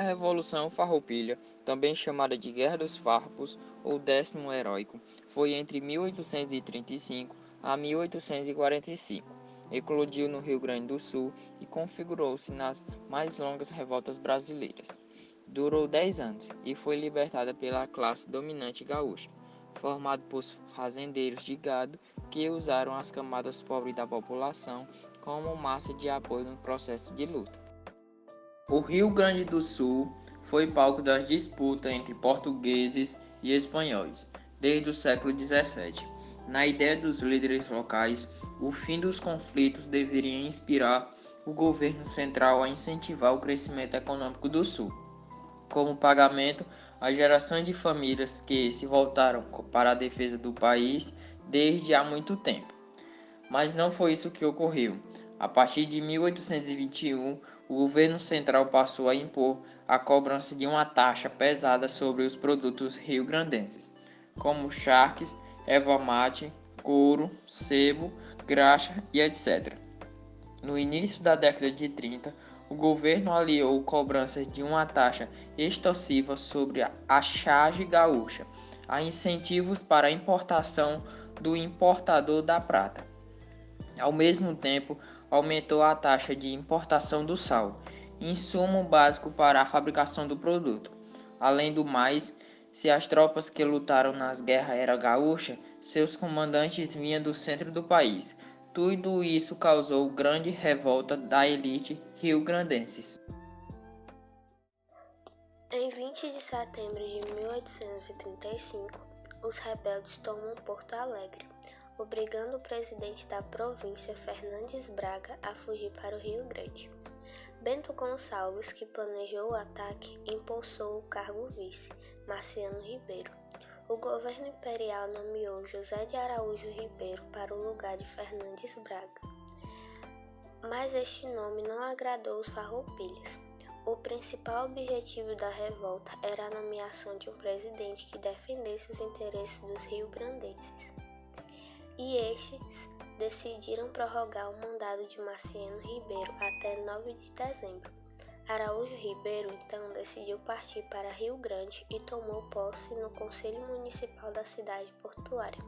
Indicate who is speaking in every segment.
Speaker 1: Revolução Farroupilha, também chamada de Guerra dos Farrapos ou Décimo Heróico, foi entre 1835 a 1845. Eclodiu no Rio Grande do Sul e configurou-se nas mais longas revoltas brasileiras. Durou 10 anos e foi libertada pela classe dominante gaúcha, formado por fazendeiros de gado que usaram as camadas pobres da população como massa de apoio no processo de luta. O Rio Grande do Sul foi palco das disputas entre portugueses e espanhóis desde o século XVII. Na ideia dos líderes locais, o fim dos conflitos deveria inspirar o governo central a incentivar o crescimento econômico do Sul. Como pagamento, as gerações de famílias que se voltaram para a defesa do país desde há muito tempo. Mas não foi isso que ocorreu. A partir de 1821, o governo central passou a impor a cobrança de uma taxa pesada sobre os produtos rio-grandenses, como charques, erva mate, couro, sebo, graxa e etc. No início da década de 30, o governo aliou cobranças de uma taxa extorsiva sobre a charge gaúcha a incentivos para a importação do importador da prata. Ao mesmo tempo, aumentou a taxa de importação do sal, insumo básico para a fabricação do produto. Além do mais, se as tropas que lutaram nas guerras eram gaúchas, seus comandantes vinham do centro do país. Tudo isso causou grande revolta da elite rio-grandenses.
Speaker 2: Em 20 de setembro de 1835, os rebeldes tomam Porto Alegre, obrigando o presidente da província, Fernandes Braga, a fugir para o Rio Grande. Bento Gonçalves, que planejou o ataque, impulsou o cargo vice, Marciano Ribeiro. O governo imperial nomeou José de Araújo Ribeiro para o lugar de Fernandes Braga. Mas este nome não agradou os farroupilhas. O principal objetivo da revolta era a nomeação de um presidente que defendesse os interesses dos rio-grandenses. E estes decidiram prorrogar o mandato de Marciano Ribeiro até 9 de dezembro. Araújo Ribeiro então decidiu partir para Rio Grande e tomou posse no Conselho Municipal da cidade portuária.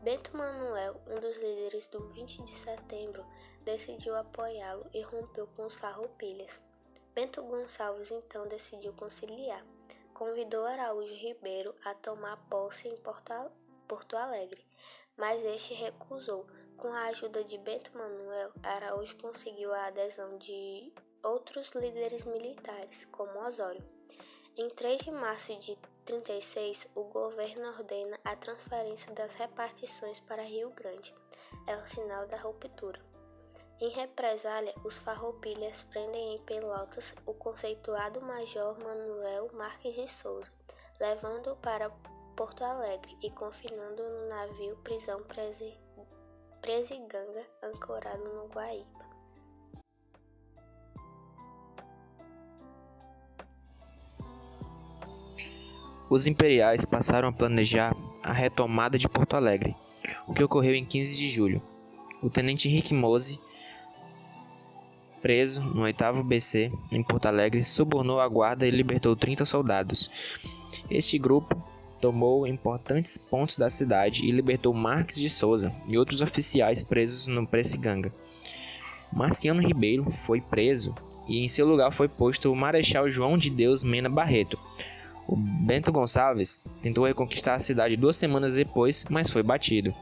Speaker 2: Bento Manuel, um dos líderes do 20 de setembro, decidiu apoiá-lo e rompeu com os farroupilhas. Bento Gonçalves então decidiu conciliar. Convidou Araújo Ribeiro a tomar posse em Porto Alegre, mas este recusou. Com a ajuda de Bento Manuel, Araújo conseguiu a adesão de outros líderes militares, como Osório. Em 3 de março de 36, o governo ordena a transferência das repartições para Rio Grande. É o sinal da ruptura. Em represália, os farroupilhas prendem em Pelotas o conceituado Major Manuel Marques de Souza, levando-o para Porto Alegre e confinando no navio prisão Presiganga, ancorado no Guaíba.
Speaker 3: Os imperiais passaram a planejar a retomada de Porto Alegre, o que ocorreu em 15 de julho. O tenente Henrique Mose, preso no 8º BC em Porto Alegre, subornou a guarda e libertou 30 soldados. Este grupo tomou importantes pontos da cidade e libertou Marques de Souza e outros oficiais presos no Presiganga. Marciano Ribeiro foi preso e em seu lugar foi posto o Marechal João de Deus Mena Barreto. O Bento Gonçalves tentou reconquistar a cidade 2 semanas depois, mas foi batido.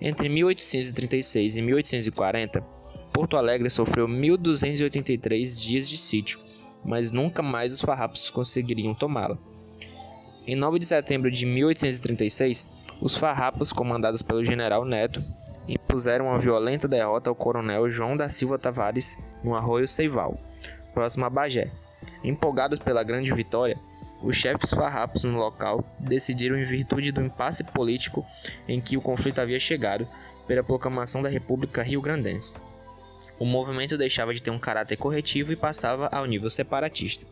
Speaker 3: Entre 1836 e 1840, Porto Alegre sofreu 1.283 dias de sítio, mas nunca mais os farrapos conseguiriam tomá-la. Em 9 de setembro de 1836, os farrapos, comandados pelo general Neto, impuseram uma violenta derrota ao coronel João da Silva Tavares no Arroio Ceival, próximo a Bagé. Empolgados pela grande vitória, os chefes farrapos no local decidiram, em virtude do impasse político em que o conflito havia chegado, pela proclamação da República Rio-Grandense. O movimento deixava de ter um caráter corretivo e passava ao nível separatista.